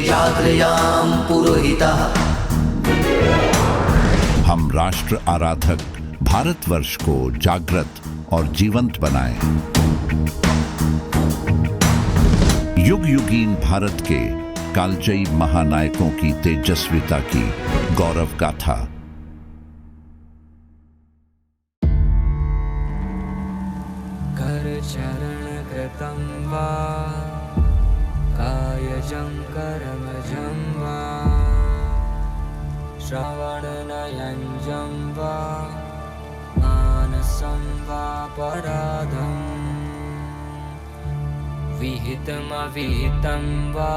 जाग्रयां पुरोहितः। हम राष्ट्र आराधक भारतवर्ष को जागृत और जीवंत बनाएं। युग युगीन भारत के कालजयी महानायकों की तेजस्विता की गौरव गाथा। कर चरण कृतं वा कायजं कर्मजं वा श्रवणनयनजं वा मानसं वा पराधं विहितमविहितं वा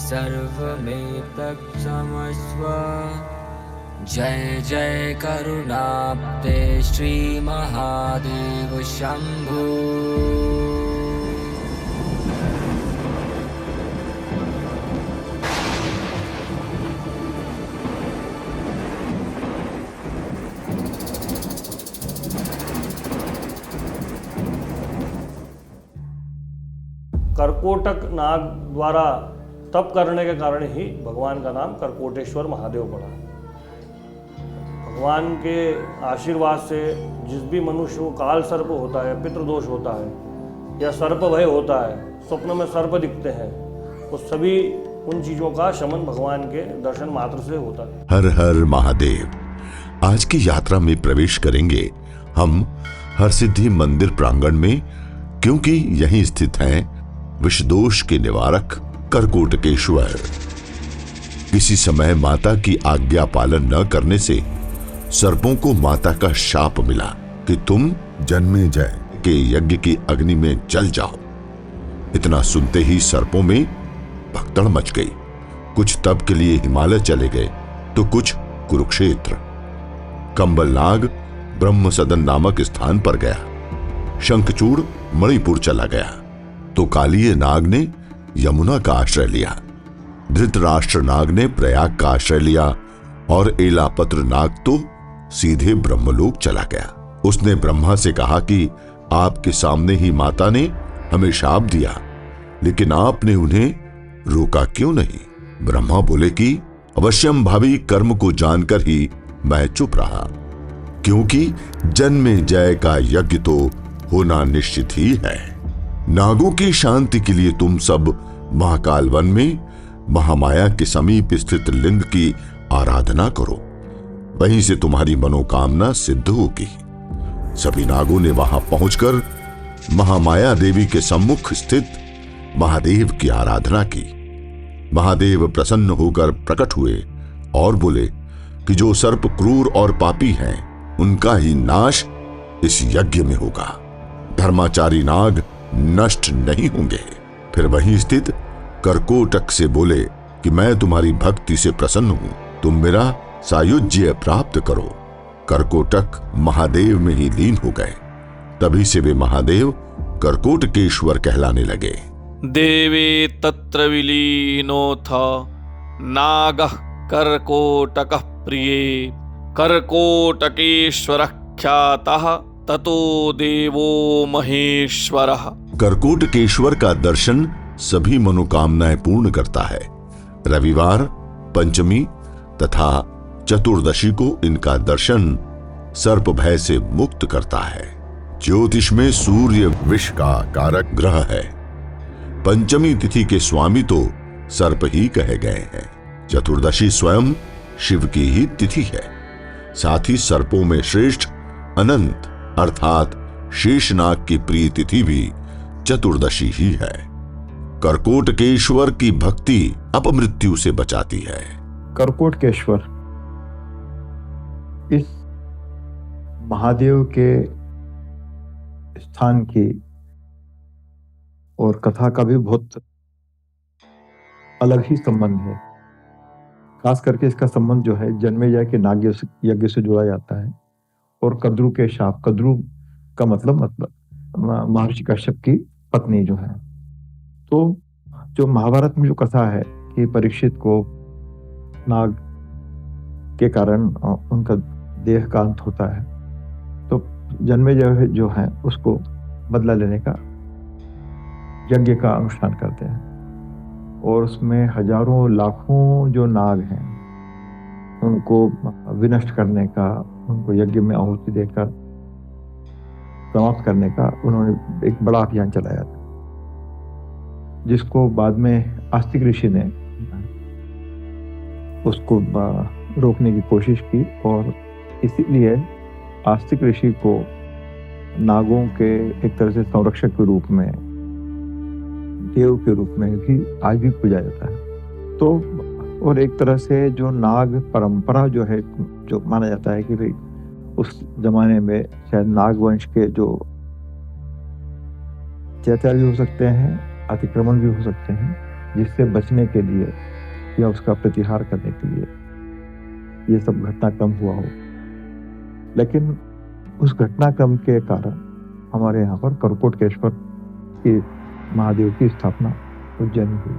सर्वमेतत् क्षमस्व। जय जय करुणाब्दे श्री महादेव शंभो। करकोटक नाग द्वारा तप करने के कारण ही भगवान का नाम करकोटेश्वर महादेव पड़ा। भगवान के आशीर्वाद से जिस भी मनुष्य को काल सर्प होता है, पितृदोष होता है या सर्प भय होता है, स्वप्न में सर्प दिखते हैं, वो सभी उन चीजों का शमन भगवान के दर्शन मात्र से होता है। हर हर महादेव। आज की यात्रा में प्रवेश करेंगे हम हरसिद्धि मंदिर प्रांगण में, क्योंकि यहीं स्थित हैं विषदोष के निवारक करकोटकेश्वर। किसी समय माता की आज्ञा पालन न करने से सर्पों को माता का शाप मिला कि तुम जन्मे जय के यज्ञ की अग्नि में जल जाओ। इतना सुनते ही सर्पों में भगदड़ मच गई। कुछ तप के लिए हिमालय चले गए तो कुछ कुरुक्षेत्र। कंबलनाग ब्रह्म सदन नामक स्थान पर गया। शंखचूड़ मणिपुर चला गया तो कालीय नाग ने यमुना का आश्रय लिया। धृतराष्ट्र नाग ने प्रयाग का आश्रय लिया और एलापत्र नाग तो सीधे ब्रह्मलोक चला गया। उसने ब्रह्मा से कहा कि आपके सामने ही माता ने हमें शाप दिया, लेकिन आपने उन्हें रोका क्यों नहीं? ब्रह्मा बोले कि अवश्यम भावी कर्म को जानकर ही मैं चुप रहा, क्योंकि जन्मे जय का यज्ञ तो होना निश्चित ही है। नागों की शांति के लिए तुम सब महाकाल वन में महामाया के समीप स्थित लिंग की आराधना करो, वहीं से तुम्हारी मनोकामना सिद्ध होगी। सभी नागों ने वहां पहुंचकर महामाया देवी के सम्मुख स्थित महादेव की आराधना की। महादेव प्रसन्न होकर प्रकट हुए और बोले कि जो सर्प क्रूर और पापी हैं, उनका ही नाश इस यज्ञ में होगा। धर्माचारी नाग नष्ट नहीं होंगे। फिर वहीं स्थित करकोटक से बोले कि मैं तुम्हारी भक्ति से प्रसन्न हूं, तुम मेरा सायुज्य प्राप्त करो। करकोटक महादेव में ही लीन हो गए। तभी से वे महादेव करकोटकेश्वर कहलाने लगे। देवे तत्र विलीनोऽथ नागः करकोटकः प्रिये करकोटकेश्वरः ख्यातः ततो देवो महेश्वरः। करकोटकेश्वर का दर्शन सभी मनोकामनाएं पूर्ण करता है। रविवार, पंचमी तथा चतुर्दशी को इनका दर्शन सर्प भय से मुक्त करता है। ज्योतिष में सूर्य विष का कारक ग्रह है। पंचमी तिथि के स्वामी तो सर्प ही कहे गए हैं। चतुर्दशी स्वयं शिव की ही तिथि है। साथ ही सर्पों में श्रेष्ठ अनंत अर्थात शेषनाग की प्रिय तिथि भी चतुर्दशी ही है। करकोटकेश्वर की भक्ति अपमृत्यु से बचाती है। करकोटकेश्वर इस महादेव के स्थान की और कथा का भी बहुत अलग ही संबंध है। खास करके इसका संबंध जो है जन्मेजय के नाग यज्ञ से जुड़ा जाता है और कद्रु के शाप। कद्रु का मतलब महर्षि कश्यप की पत्नी जो है। तो जो महाभारत में जो कथा है कि परीक्षित को नाग के कारण उनका देह का अंत होता है, तो जन्मेजय जो है उसको बदला लेने का यज्ञ का अनुष्ठान करते हैं। और उसमें हजारों लाखों जो नाग हैं उनको विनष्ट करने का, उनको यज्ञ में आहुति देकर समाप्त करने का उन्होंने एक बड़ा अभियान चलाया था, जिसको बाद में आस्तिक ऋषि ने उसको रोकने की कोशिश की। और इसीलिए आस्तिक ऋषि को नागों के एक तरह से संरक्षक के रूप में, देव के रूप में भी आज भी पूजा जाता है। तो और एक तरह से जो नाग परंपरा जो है, जो माना जाता है कि भाई उस जमाने में शायद नाग वंश के जो अत्याचार भी हो सकते हैं, अतिक्रमण भी हो सकते हैं, जिससे बचने के लिए या उसका प्रतिहार करने के लिए ये सब घटनाक्रम हुआ हो। लेकिन उस घटनाक्रम के कारण हमारे यहाँ पर करकोटकेश्वर के महादेव की स्थापना उज्जैन में हुई।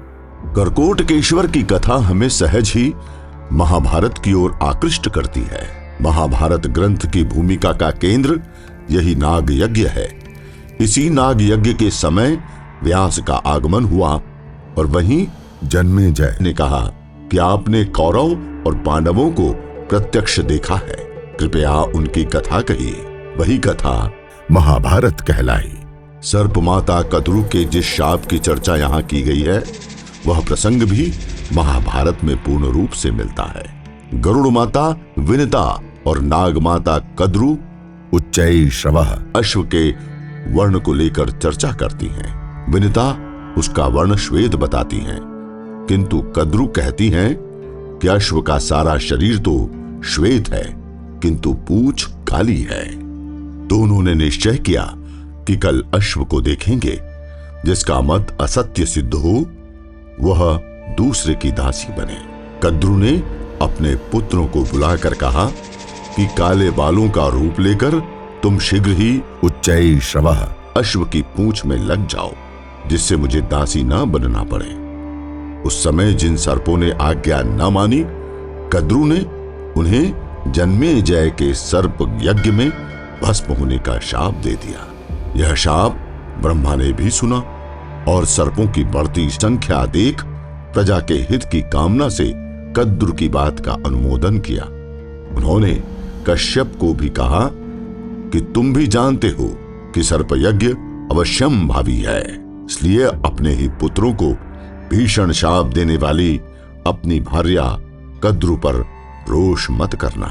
करकोटकेश्वर की कथा हमें सहज ही महाभारत की ओर आकृष्ट करती है। महाभारत ग्रंथ की भूमिका का केंद्र यही नाग यज्ञ है। इसी नाग यज्ञ के समय व्यास का आगमन हुआ और वहीं जन्मेजय ने कहा कि आपने कौरव और पांडवों को प्रत्यक्ष देखा है, कृपया उनकी कथा कहिए। वही कथा महाभारत कहलाई। सर्प माता कद्रु के जिस शाप की चर्चा यहाँ की गई है, वह प्रसंग भी महाभारत में पूर्ण रूप से मिलता है। गरुड़ माता विनिता और नाग माता कद्रु उच्चैश्रवः अश्व के वर्ण को लेकर चर्चा करती हैं। विनिता उसका वर्ण श्वेत बताती हैं, किंतु कद्रु कहती हैं कि अश्व का सारा शरीर तो श्वेत है, किंतु पूंछ काली है। दोनों ने निश्चय किया कि कल अश्व को देखेंगे। जिसका मत असत्य सिद्ध हो वह दूसरे की दासी बने। कद्रु ने अपने पुत्रों को बुलाकर कहा कि काले बालों का रूप लेकर तुम शीघ्र ही उच्चैश्रवः अश्व की पूंछ में लग जाओ, जिससे मुझे दासी न बनना पड़े। उस समय जिन सर्पों ने आज्ञा न मानी, कद्रु ने उन्हें जन्मेजय के सर्प यज्ञ में भस्म होने का शाप दे दिया। यह शाप ब्रह्मा ने भी सुना और सर्पों की बढ़ती संख्या देख प्रजा के हित की कामना से कद्रु की बात का अनुमोदन किया। उन्होंने कश्यप को भी कहा कि तुम भी जानते हो कि सर्प यज्ञ अवश्यम भावी है, इसलिए अपने ही पुत्रों को भीषण शाप देने वाली अपनी भार्या कद्रु पर रोष मत करना।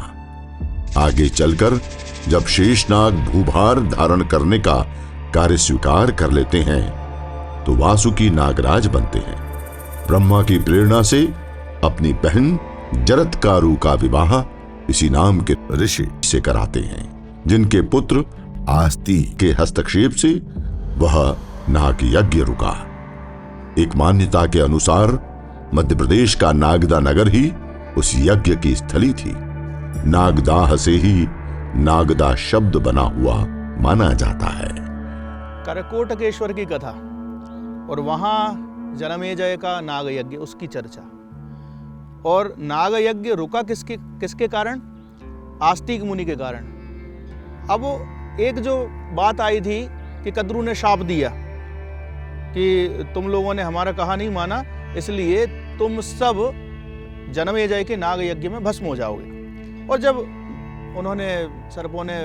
आगे चलकर जब शेषनाग भूभार धारण करने का कार्य स्वीकार कर लेते हैं तो वासुकी नागराज बनते हैं। ब्रह्मा की प्रेरणा से अपनी बहन जरत्कारु का विवाह इसी नाम के ऋषि से कराते हैं, जिनके पुत्र आस्ती के हस्तक्षेप से वह नाग यज्ञ रुका। एक मान्यता के अनुसार मध्य प्रदेश का नागदा नगर ही उस यज्ञ की स्थली थी। नागदाह से ही नागदा शब्द बना हुआ माना जाता है। करकोटकेश्वर की कथा और वहां जन्मेजय का नाग यज्ञ, उसकी चर्चा। और नाग यज्ञ रुका किसके कारण? आस्तिक मुनि के कारण। अब एक जो बात आई थी कि कद्रु ने शाप दिया कि तुम लोगों ने हमारा कहा नहीं माना, इसलिए तुम सब जन्मेजय के नाग यज्ञ में भस्म हो जाओगे। और जब उन्होंने सर्पों ने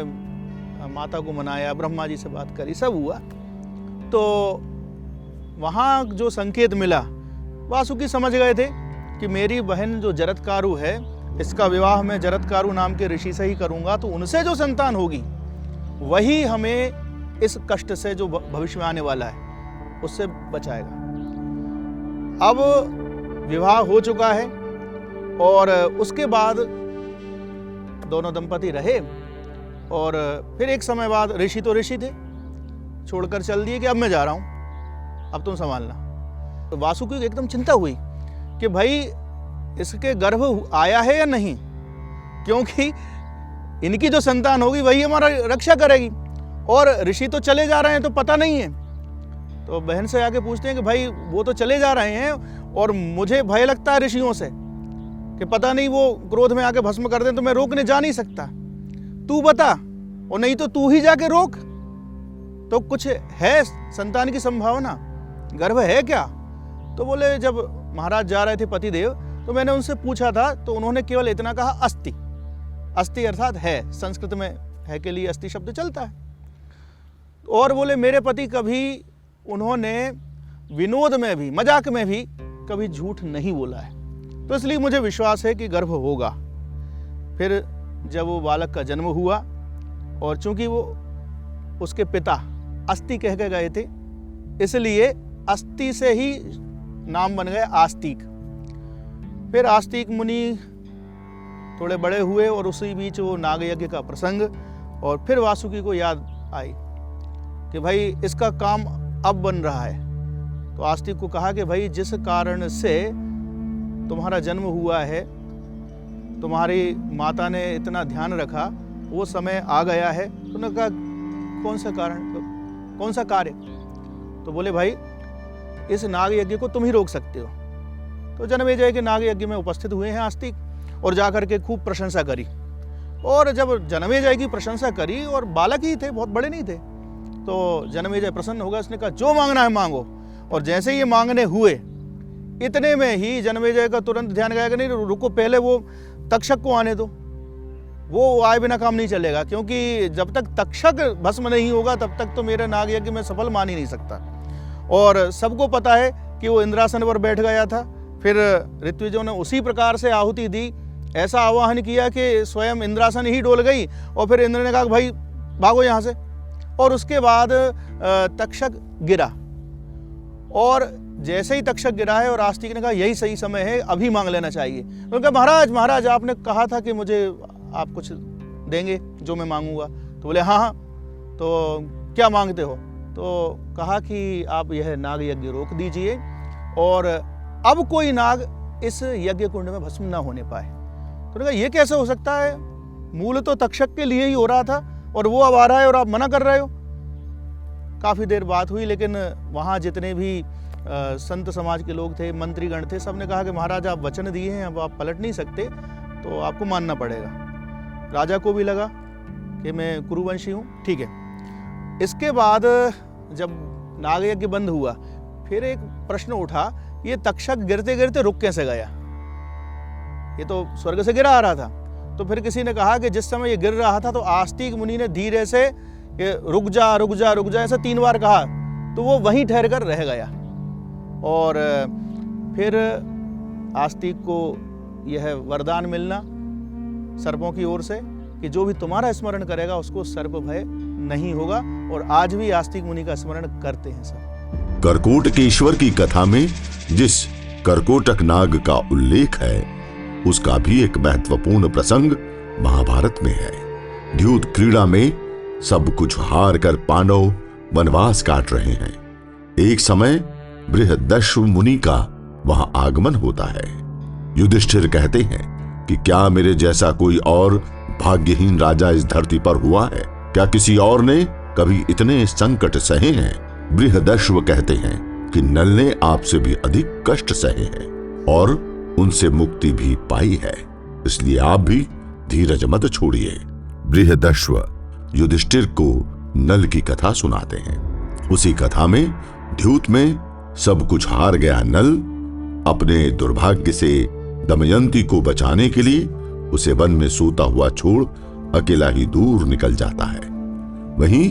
माता को मनाया, ब्रह्मा जी से बात करी, सब हुआ, तो वहाँ जो संकेत मिला, वासुकी समझ गए थे कि मेरी बहन जो जरत्कारु है, इसका विवाह मैं जरत्कारु नाम के ऋषि से ही करूँगा, तो उनसे जो संतान होगी वही हमें इस कष्ट से जो भविष्य में आने वाला है उससे बचाएगा। अब विवाह हो चुका है और उसके बाद दोनों दंपति रहे और फिर एक समय बाद ऋषि तो ऋषि थे, छोड़कर चल दिए कि अब मैं जा रहा हूं, अब तुम संभालना। तो वासुकी को एकदम चिंता हुई कि भाई इसके गर्भ आया है या नहीं, क्योंकि इनकी जो संतान होगी वही हमारा रक्षा करेगी और ऋषि तो चले जा रहे हैं तो पता नहीं है। तो बहन से आके पूछते हैं कि भाई वो तो चले जा रहे हैं और मुझे भय लगता है ऋषियों से कि पता नहीं वो क्रोध में आके भस्म कर दें, तो मैं रोकने जा नहीं सकता, तू बता, और नहीं तो तू ही जाके रोक। तो कुछ है संतान की संभावना, गर्भ है क्या? तो बोले जब महाराज जा रहे थे पतिदेव तो मैंने उनसे पूछा था तो उन्होंने केवल इतना कहा अस्ति। अस्ति अर्थात है, संस्कृत में है के लिए अस्ति शब्द चलता है। और बोले मेरे पति कभी उन्होंने विनोद में भी, मजाक में भी कभी झूठ नहीं बोला है, तो इसलिए मुझे विश्वास है कि गर्भ होगा। फिर जब वो बालक का जन्म हुआ और चूंकि वो उसके पिता अस्ति कह के गए थे, इसलिए अस्ति से ही नाम बन गया आस्तिक। फिर आस्तिक मुनि थोड़े बड़े हुए और उसी बीच वो नागयज्ञ का प्रसंग, और फिर वासुकी को याद आई कि भाई इसका काम अब बन रहा है। तो आस्तिक को कहा कि भाई जिस कारण से तुम्हारा जन्म हुआ है, तुम्हारी माता ने इतना ध्यान रखा, वो समय आ गया है। तो उन्होंने कहा कौन सा कारण, कौन सा कार्य? तो बोले भाई इस नाग यज्ञ को तुम ही रोक सकते हो। तो जनमेजय के नाग यज्ञ में उपस्थित हुए हैं आस्तिक और जाकर के खूब प्रशंसा करी। और जब जनमेजय की प्रशंसा करी, और बालक ही थे, बहुत बड़े नहीं थे, तो जनमेजय प्रसन्न होगा। उसने कहा जो मांगना है मांगो। और जैसे ये मांगने हुए, इतने में ही जनमेजय का तुरंत ध्यान गया कि नहीं रुको, पहले वो तक्षक को आने दो, वो आए बिना काम नहीं चलेगा, क्योंकि जब तक तक्षक भस्म नहीं होगा तब तक तो मेरे नाग यज्ञ में सफल मान ही नहीं सकता। और सबको पता है कि वो इंद्रासन पर बैठ गया था। फिर ऋत्विजों ने उसी प्रकार से आहुति दी, ऐसा आवाहन किया कि स्वयं इंद्रासन ही डोल गई। और फिर इंद्र ने कहा भाई भागो यहाँ से। और उसके बाद तक्षक गिरा, और जैसे ही तक्षक गिरा है और आस्तिक ने कहा यही सही समय है, अभी मांग लेना चाहिए। उन्होंने कहा महाराज महाराज आपने कहा था कि मुझे आप कुछ देंगे जो मैं मांगूंगा। तो बोले हाँ हाँ, तो क्या मांगते हो? तो कहा कि आप यह नाग यज्ञ रोक दीजिए और अब कोई नाग इस यज्ञ कुंड में भस्म ना होने पाए। तो उन्होंने कहा ये कैसे हो सकता है, मूल तो तक्षक के लिए ही हो रहा था और वो अब आ रहा है और आप मना कर रहे हो। काफ़ी देर बात हुई, लेकिन वहाँ जितने भी संत समाज के लोग थे, मंत्रीगण थे, सब ने कहा कि महाराज आप वचन दिए हैं, अब आप पलट नहीं सकते, तो आपको मानना पड़ेगा। राजा को भी लगा कि मैं कुरुवंशी हूँ, ठीक है। इसके बाद जब नागयज्ञ बंद हुआ, फिर एक प्रश्न उठा, ये तक्षक गिरते गिरते रुक कैसे गया? ये तो स्वर्ग से गिरा आ रहा था। तो फिर किसी ने कहा कि जिस समय ये गिर रहा था तो आस्तिक मुनि ने धीरे से रुक जा रुक जा रुक जा ऐसा 3 बार कहा, तो वो वहीं ठहर कर रह गया। और फिर आस्तिक को यह वरदान मिलना सर्पों की ओर से कि जो भी तुम्हारा स्मरण करेगा उसको सर्प भय नहीं होगा। और आज भी आस्तिक मुनि का स्मरण करते हैं सब। करकोटकेश्वर की कथा में जिस करकोटक नाग का उल्लेख है, उसका भी एक महत्वपूर्ण प्रसंग महाभारत में है। द्यूत क्रीड़ा में सब कुछ हार कर पांडव वनवास काट रहे हैं। एक समय बृहदश्व मुनि का वहां आगमन होता है। युधिष्ठिर कहते हैं कि क्या मेरे जैसा कोई और भाग्यहीन राजा इस धरती पर हुआ है? क्या किसी और ने कभी इतने संकट सहे हैं? बृहदश्व कहते हैं कि नल ने आपसे भी अधिक कष्ट सहे हैं और उनसे मुक्ति भी पाई है, इसलिए आप भी धीरज मत छोड़िए। बृहदश्व युधिष्ठिर को नल की कथा सुनाते हैं। उसी कथा में द्यूत में सब कुछ हार गया नल अपने दुर्भाग्य से दमयंती को बचाने के लिए उसे वन में सोता हुआ छोड़ अकेला ही दूर निकल जाता है। वहीं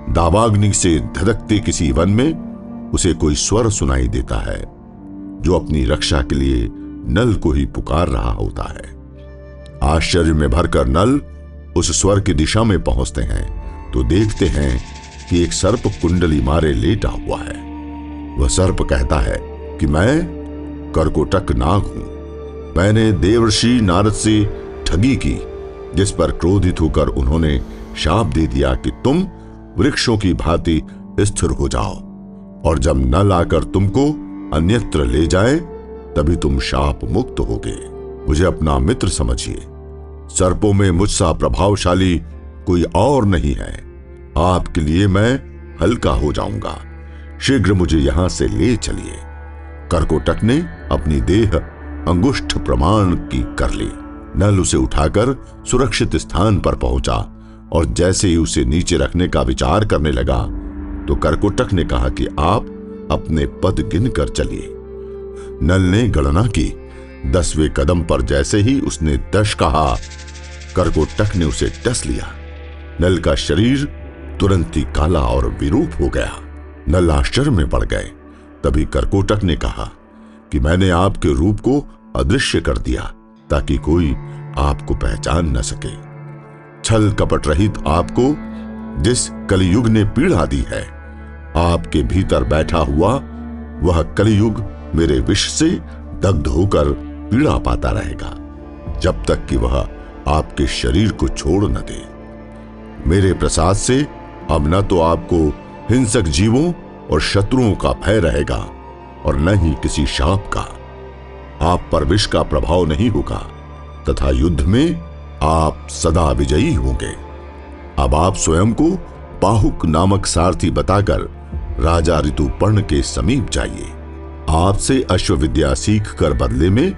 दावाग्नि से धधकते किसी वन में उसे कोई स्वर सुनाई देता है जो अपनी रक्षा के लिए नल को ही पुकार रहा होता है। आश्चर्य में भरकर नल उस स्वर की दिशा में पहुंचते हैं तो देखते हैं कि एक सर्प कुंडली मारे लेटा हुआ है। वह सर्प कहता है कि मैं करकोटक नाग हूं। मैंने देवर्षि नारद से ठगी की, जिस पर क्रोधित होकर उन्होंने शाप दे दिया कि तुम वृक्षों की भांति स्थिर हो जाओ और जब नल आकर तुमको अन्यत्र ले जाए तभी तुम शाप मुक्त होगे। मुझे अपना मित्र समझिए। सर्पों में मुझसा प्रभावशाली कोई और नहीं है। आपके लिए मैं हल्का हो जाऊंगा। शीघ्र मुझे यहां से ले चलिए। करकोटक ने अपनी देह अंगुष्ठ प्रमाण की कर ली। नल उसे उठाकर सुरक्षित स्थान पर पहुंचा और जैसे ही उसे नीचे रखने का विचार करने लगा तो करकोटक ने कहा कि आप अपने पद गिन कर चलिए। नल ने गणना की। 10वें कदम पर जैसे ही उसने 10 कहा, करकोटक ने उसे डस लिया। नल का शरीर तुरंत ही काला और विरूप हो गया। नल आश्चर्य में पड़ गए। तभी करकोटक ने कहा कि मैंने आपके रूप को अदृश्य कर दिया ताकि कोई आपको पहचान न सके। छल कपट रहित आपको जिस कलियुग ने पीड़ा दी है, आपके भीतर बैठा हुआ वह कलियुग मेरे विष से दग्ध होकर पीड़ा पाता रहेगा जब तक कि वह आपके शरीर को छोड़ न दे। मेरे प्रसाद से अब न तो आपको हिंसक जीवों और शत्रुओं का भय रहेगा और न ही किसी शाप का। आप पर विष का प्रभाव नहीं होगा तथा युद्ध में आप सदा विजयी होंगे। अब आप स्वयं को बाहुक नामक सारथी बताकर राजा ऋतुपर्ण के समीप जाइए। आपसे अश्व विद्या सीख कर बदले में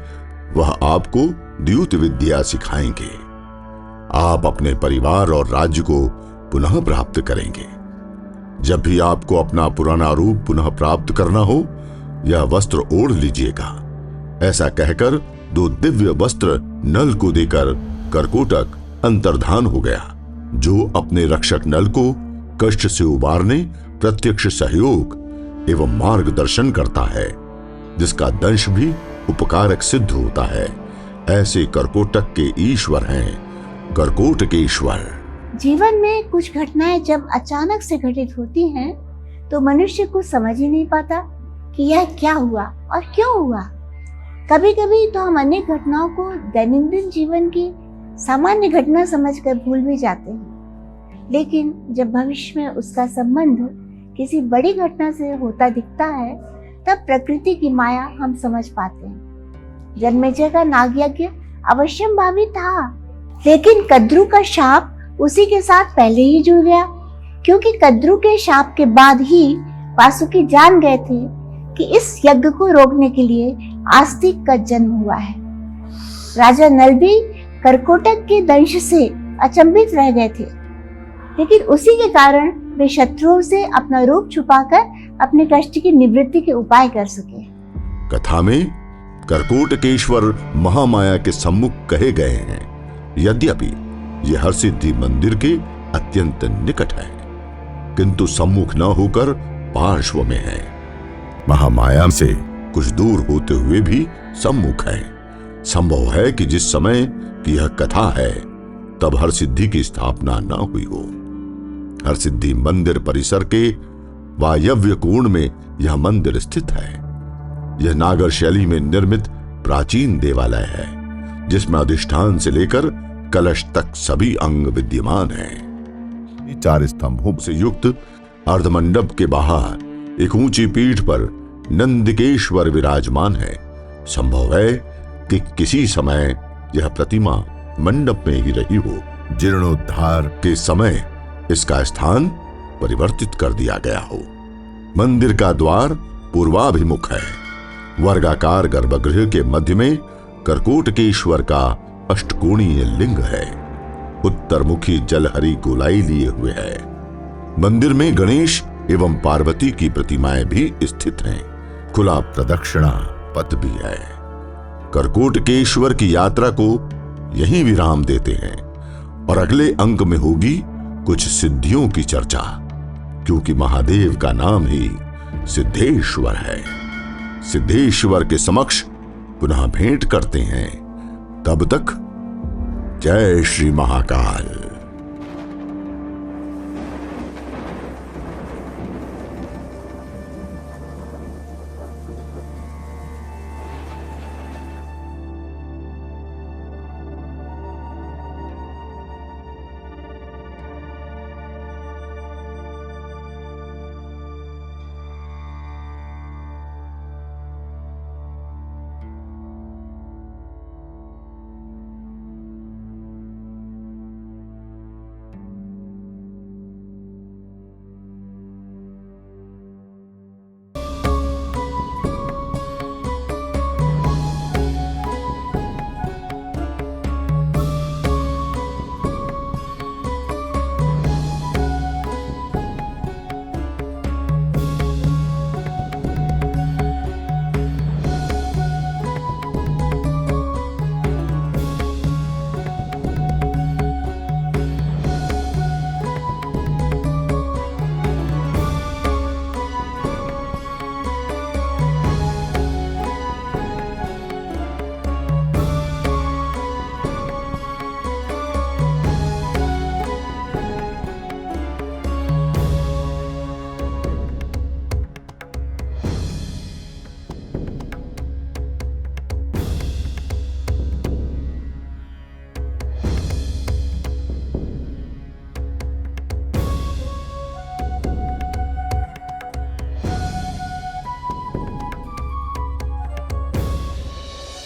वह आपको द्यूत विद्या सिखाएंगे। आप अपने परिवार और राज्य को पुनः प्राप्त करेंगे। जब भी आपको अपना पुराना रूप पुनः प्राप्त करना हो, यह वस्त्र ओढ़ लीजिएगा। ऐसा कहकर 2 दिव्य वस्त्र नल को देकर करकोटक अंतर्धान हो गया, जो अपने रक्षक नल को कष्ट से उबारने प्रत्यक्ष सहयोग एवं मार्गदर्शन करता है, जिसका दंश भी उपकारक सिद्ध होता है। ऐसे करकोटक के ईश्वर हैं करकोटकेश्वर। जीवन में कुछ घटनाएं जब अचानक से घटित होती हैं, तो मनुष्य को समझ ही नहीं पाता कि यह क्या हुआ और क्यों हुआ। कभी कभी तो हम अनेक घटनाओं को दैनंदिन जीवन की सामान्य घटना समझकर भूल भी जाते हैं, लेकिन जब भविष्य में उसका संबंध किसी बड़ी घटना से होता दिखता है, तब प्रकृति की माया हम समझ पाते हैं। जन्मेजय का नाग यज्ञ अवश्यंभावी था, लेकिन कद्रू का शाप उसी के साथ पहले ही जुड़ गया, क्योंकि कद्रू के शाप के बाद ही वासुकी जान गए थे कि इस यज्ञ को रोकने के लिए आस्तिक का जन्म हुआ है। राजा नल भी करकोटक के दंश से अचंभित रह गए थे, लेकिन उसी के कारण वे शत्रुओं से अपना रूप छुपाकर अपने कष्ट की निवृत्ति के उपाय कर सके। कथा में करकोटकेश्वर महामाया के सम्मुख कहे गए हैं, यद्यपि ये हरसिद्धि मंदिर के अत्यंत निकट है, किंतु सम्मुख न होकर पार्श्व में है। महामाया से कुछ दूर होते हुए भी सम्मुख है। संभव है कि जिस समय की यह कथा है तब हरसिद्धि की स्थापना न हुई हो। हरसिद्धि मंदिर परिसर के वायव्य कोण में यह मंदिर स्थित है। यह नागर शैली में निर्मित प्राचीन देवालय है, जिसमें अधिष्ठान से लेकर कलश तक सभी अंग विद्यमान हैं। 4 स्तंभों से युक्त अर्धमंडप के बाहर एक ऊंची पीठ पर नंदिकेश्वर विराजमान है। संभव है कि किसी समय यह प्रतिमा मंडप में ही रही हो। जीर्णोद्धार के समय इसका स्थान परिवर्तित कर दिया गया हो। मंदिर का द्वार पूर्वाभिमुख है। वर्गाकार गर्भगृह के मध्य में करकोटकेश्वर का अष्टकोणीय लिंग है। उत्तरमुखी जलहरी गोलाई लिए हुए है। मंदिर में गणेश एवं पार्वती की प्रतिमाएं भी स्थित हैं। खुला प्रदक्षिणा पथ भी है। करकोटकेश्वर की यात्रा को यहीं विराम देते हैं और अगले अंक में होगी कुछ सिद्धियों की चर्चा, क्योंकि महादेव का नाम ही सिद्धेश्वर है। सिद्धेश्वर के समक्ष पुनः भेंट करते हैं। तब तक जय श्री महाकाल।